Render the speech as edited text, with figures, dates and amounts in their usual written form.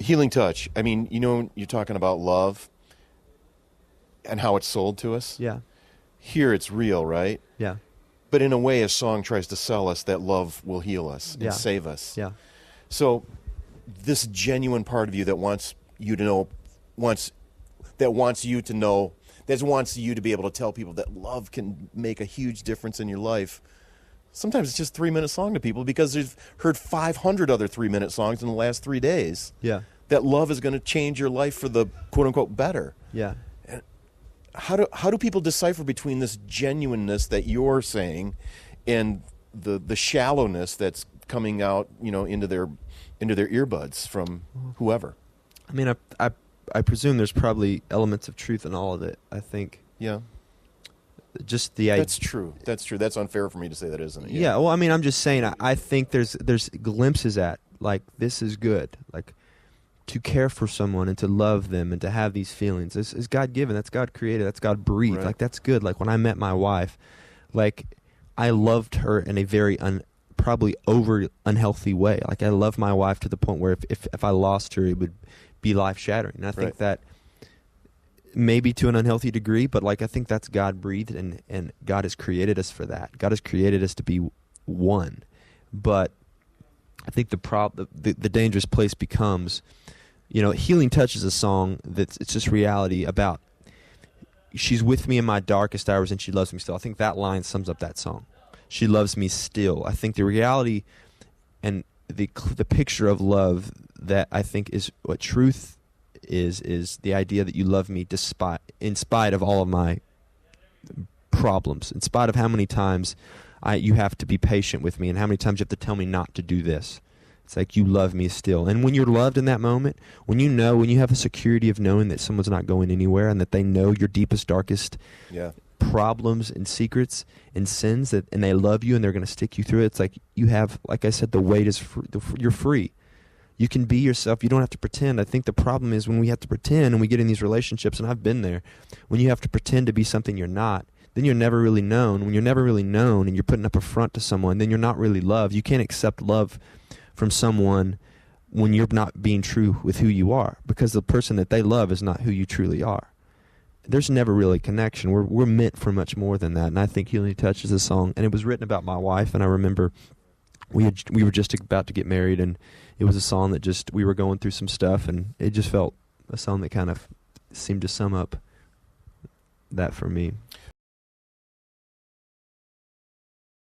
Healing touch. I mean, you're talking about love and how it's sold to us. Yeah. Here it's real, right? Yeah. But in a way, a song tries to sell us that love will heal us and Yeah. save us. Yeah. So this genuine part of you that wants you to know, wants you to be able to tell people that love can make a huge difference in your life. Sometimes it's just a 3-minute song to people because they've heard 500 other 3-minute songs in the last 3 days. Yeah. That love is going to change your life for the quote unquote better. Yeah. How do people decipher between this genuineness that you're saying and the shallowness that's coming out, into their earbuds from whoever? I mean, I presume there's probably elements of truth in all of it. I think. Yeah. Just the idea. That's true. That's unfair for me to say that, isn't it? Yeah. Well, I mean, I'm just saying. I think there's glimpses at like this is good. Like to care for someone and to love them and to have these feelings is God given. That's God created. That's God breathed. Right. Like that's good. Like when I met my wife, like I loved her in a very probably over unhealthy way. Like I love my wife to the point where if I lost her, it would be life shattering. And I think that maybe to an unhealthy degree, but like I think that's God breathed and God has created us for that. God has created us to be one. But I think the dangerous place becomes, Healing Touch is a song it's just reality about she's with me in my darkest hours and she loves me still. I think that line sums up that song. She loves me still. I think the reality and the picture of love that I think is what truth is the idea that you love me in spite of all of my problems, in spite of how many times you have to be patient with me and how many times you have to tell me not to do this. It's like you love me still. And when you're loved in that moment, when you have the security of knowing that someone's not going anywhere and that they know your deepest, darkest problems and secrets and sins, and they love you and they're going to stick you through it, it's like you have, like I said, the weight is you're free. You can be yourself. You don't have to pretend. I think the problem is when we have to pretend and we get in these relationships, and I've been there, when you have to pretend to be something you're not, then you're never really known. When you're never really known and you're putting up a front to someone, then you're not really loved. You can't accept love from someone when you're not being true with who you are, because the person that they love is not who you truly are. There's never really a connection. We're meant for much more than that, and I think Healing Touch is a song, and it was written about my wife, and I remember we were just about to get married, and it was a song that we were going through some stuff, and it just felt a song that kind of seemed to sum up that for me.